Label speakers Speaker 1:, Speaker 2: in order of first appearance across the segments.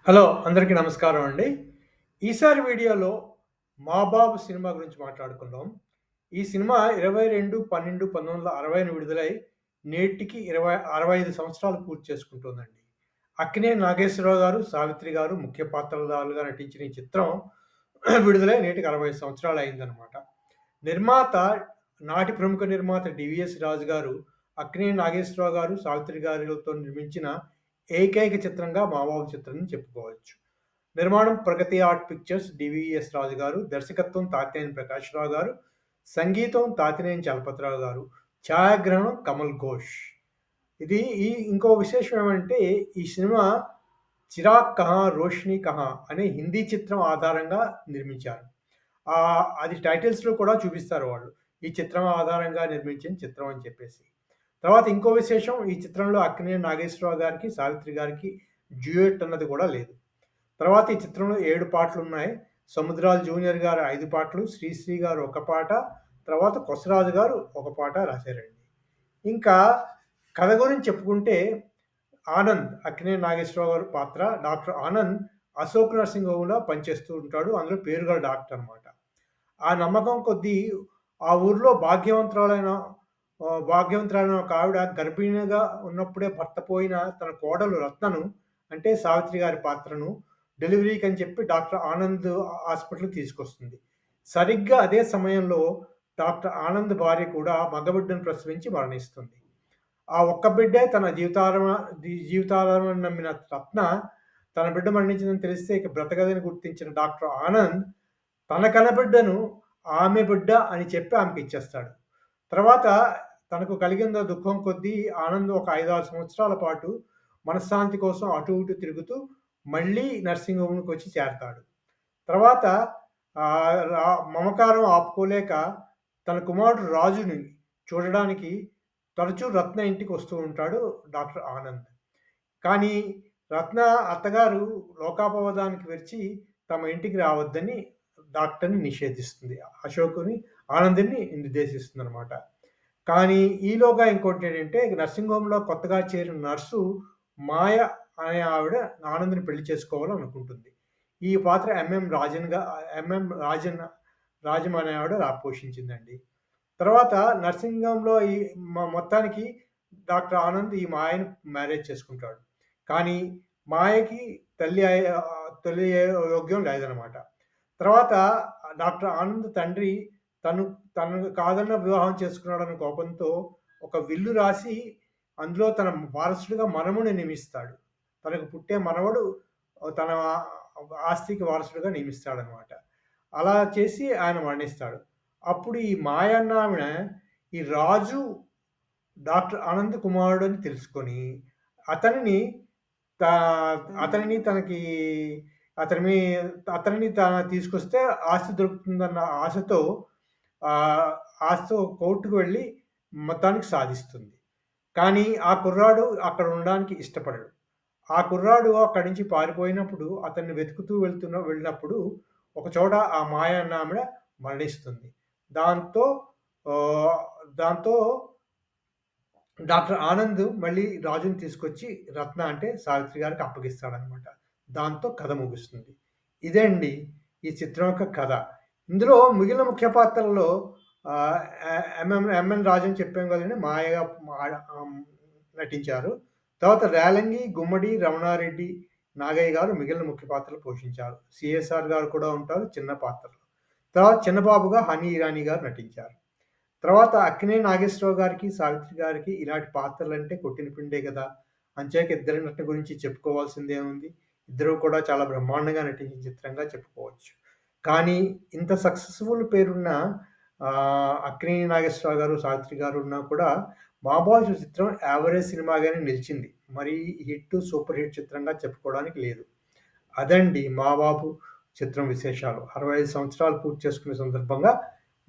Speaker 1: Hello! అందరికీ నమస్కారం అండి. ఈసారి వీడియోలో 'మా బాబు' సినిమా గురించి మాట్లాడుకుందాం. ఈ సినిమా 22/12/1960న విడుదలై నేటికి 65 సంవత్సరాలు పూర్తి చేసుకుంటోందండి. అక్కినేని నాగేశ్వరరావు గారు, సావిత్రి గారు ముఖ్య పాత్రధారులుగా నటించిన ఈ చిత్రం విడుదలై నేటికి 65 సంవత్సరాలు అయిందనమాట. నిర్మాత నాటి ప్రముఖ నిర్మాత 'డివిఎస్ రాజు' గారు, అక్కినేని నాగేశ్వరరావు గారు, సావిత్రి గారితో నిర్మించిన ఏకైక చిత్రంగా 'మా బాబు' చిత్రం చెప్పుకోవచ్చు. నిర్మాణం ప్రగతి ఆర్ట్ పిక్చర్స్, డివిఎస్ రాజు గారు, దర్శకత్వం తాతినేని ప్రకాశ్‌రావు గారు, సంగీతం తాతినేని చలపతిరావు గారు, ఛాయాగ్రహణం కమల్ ఘోష్. ఇది ఇంకో విశేషం ఏమంటే ఈ సినిమా 'చిరాగ్ కహా రోషనీ కహా' అనే హిందీ చిత్రం ఆధారంగా నిర్మించారు. అది టైటిల్స్‌లో కూడా చూపిస్తారు వాళ్ళు. ఈ చిత్రం ఆధారంగా నిర్మించిన చిత్రం అని చెప్పేసి. తర్వాత ఇంకో విశేషం ఈ చిత్రంలో అక్కినేని నాగేశ్వరరావు గారికి, సావిత్రి గారికి డ్యూయెట్ అన్నది కూడా లేదు. తర్వాత ఈ చిత్రంలో 7 పాటలున్నాయి. సముద్రాల జూనియర్ గారు 5 పాటలు, శ్రీశ్రీ గారు 1 పాట, తర్వాత కొసరాజు గారు 1 పాట రాశారండి. ఇంకా కథ గురించి చెప్పుకుంటే ఆనంద్, అక్కినేని నాగేశ్వరరావు గారి పాత్ర డాక్టర్ ఆనంద్ అశోక్ నర్సింగ్ హోమ్‌లో పనిచేస్తూ ఉంటాడు. అందులో పేరుగల డాక్టర్ అనమాట. ఆ నమ్మకం కొద్దీ ఆ ఊర్లో భాగ్యవంతురాలైన ఒక ఆవిడ గర్భిణిగా ఉన్నప్పుడే భర్త పోయిన తన కోడలు రత్నను అంటే సావిత్రి గారి పాత్రను డెలివరీకని చెప్పి డాక్టర్ ఆనంద్ హాస్పిటల్‌కి తీసుకొస్తుంది. సరిగ్గా అదే సమయంలో డాక్టర్ ఆనంద్ భార్య కూడా మగబిడ్డను ప్రసవించి మరణిస్తుంది. ఆ ఒక్క బిడ్డే తన జీవితాధారమని నమ్మిన రత్న తన బిడ్డ మరణించిందని తెలిస్తే ఇక బ్రతకదని గుర్తించిన డాక్టర్ ఆనంద్ తన కనబిడ్డను ఆమె బిడ్డ అని చెప్పి ఆమెకిచ్చేస్తాడు. తర్వాత తనకు కలిగిన దుఃఖం కొద్దీ ఆనంద్ ఒక 5, 6 సంవత్సరాల పాటు మనశ్శాంతి కోసం అటు ఇటు తిరుగుతూ మళ్ళీ నర్సింగ్ హోమ్‌కొచ్చి చేరతాడు. తర్వాత మమకారం ఆపుకోలేక తన కుమారుడు రాజుని చూడడానికి తరచూ రత్న ఇంటికి వస్తూ ఉంటాడు డాక్టర్ ఆనంద్. కానీ రత్న అత్తగారు లోకాపవాదానికి వెర్చి తమ ఇంటికి రావద్దని డాక్టర్‌ని నిషేధిస్తుంది. అశోక్‌ని, ఆనంద్‌ని నిర్దేశిస్తుందనమాట. కానీ ఈలోగా ఇంకోటేంటంటే నర్సింగ్ హోమ్‌లో కొత్తగా చేరిన నర్సు మాయ అనే ఆవిడ ఆనంద్‌ని పెళ్లి చేసుకోవాలనుకుంటుంది. ఈ పాత్ర ఎంఎం రాజం అనే ఆవిడ పోషించిందండి. తర్వాత నర్సింగ్ హోమ్‌లో ఈ మొత్తానికి డాక్టర్ ఆనంద్ ఈ మాయని మ్యారేజ్ చేసుకుంటాడు. కానీ మాయకి తల్లి యోగ్యం లేదనమాట. తర్వాత డాక్టర్ ఆనంద్ తండ్రి తనను కాదన్న వివాహం చేసుకున్నాడన్న కోపంతో ఒక విల్లు రాసి అందులో తన వారసుడిగా మనవడిని నియమిస్తాడు. తనకు పుట్టే మనవడు తన ఆస్తికి వారసుడిగా నియమిస్తాడనమాట. అలా చేసి ఆయన మరణిస్తాడు. అప్పుడు ఈ మాయ అన్న ఆవిడ ఈ రాజు డాక్టర్ ఆనంద్ కుమారుడని తెలుసుకొని అతనిని తా అతనిని తనకి అతని మీ అతనిని తీసుకొస్తే ఆస్తి దొరుకుతుందన్న ఆశతో ఆహ్, ఆశతో కోర్ట్‌కి వెళ్ళి మొత్తానికి సాధిస్తుంది. కానీ ఆ కుర్రాడు అక్కడ ఉండడానికి ఇష్టపడడు. ఆ కుర్రాడు అక్కడి నుంచి పారిపోయినప్పుడు అతన్ని వెతుకుతూ వెళ్ళినప్పుడు ఒక చోట ఆ మాయ అన్న ఆవిడ మరణిస్తుంది. దాంతో ఆహ్, దాంతో డాక్టర్ ఆనంద్ మళ్ళీ రాజుని తీసుకొచ్చి రత్న అంటే సావిత్రి గారికి అప్పగిస్తాడనమాట. దాంతో కథ ముగుస్తుంది. ఇదే అండి ఈ చిత్రం యొక్క కథ. ఇందులో మిగిలిన ముఖ్య పాత్రల్లో ఆహ్, ఎంఎన్ రాజన్ చెప్పాం కదండీ! మాయగా నటించారు. తర్వాత రేలంగి, గుమ్మడి, రమణారెడ్డి, నాగయ్య గారు మిగిలిన ముఖ్య పాత్రలు పోషించారు. సిఎస్ఆర్ గారు కూడా ఉంటారు చిన్న పాత్రలో. తర్వాత చిన్నబాబుగా హనీ ఇరానీ గారు నటించారు. తర్వాత అక్కినేని నాగేశ్వరరావు గారికి, సావిత్రి గారికి ఇలాంటి పాత్రలంటే కొట్టిన పిండే గదా! అంచేత ఇద్దరి నటన గురించి చెప్పుకోవాల్సిందేముంది. ఇద్దరు కూడా చాలా బ్రహ్మాండంగా నటించిన చిత్రంగా చెప్పుకోవచ్చు. కానీ ఇంత సక్సెస్‌ఫుల్ పేరున్న అక్కినేని నాగేశ్వరరావు గారు, సావిత్రి గారు ఉన్నా కూడా 'మా బాబు' చిత్రం యావరేజ్ సినిమాగానే నిలిచింది. మరీ సూపర్ హిట్ చిత్రంగా చెప్పుకోవడానికి లేదు. అదండి 'మా బాబు' చిత్రం విశేషాలు. 65 సంవత్సరాలు పూర్తి చేసుకునే సందర్భంగా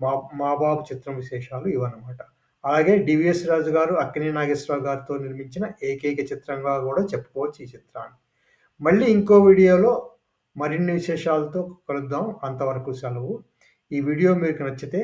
Speaker 1: మా 'మా బాబు' చిత్రం విశేషాలు ఇవన్నమాట. అలాగే 'డివిఎస్ రాజు' గారు, అక్కినేని నాగేశ్వరరావు గారితో నిర్మించిన ఏకైక చిత్రంగా గూడా చెప్పుకోవచ్చు ఈ చిత్రాన్ని. మళ్ళీ ఇంకో వీడియోలో మరిన్ని విశేషాలతో కలుద్దాం. అంతవరకు సెలవు. ఈ వీడియో మీకు నచ్చితే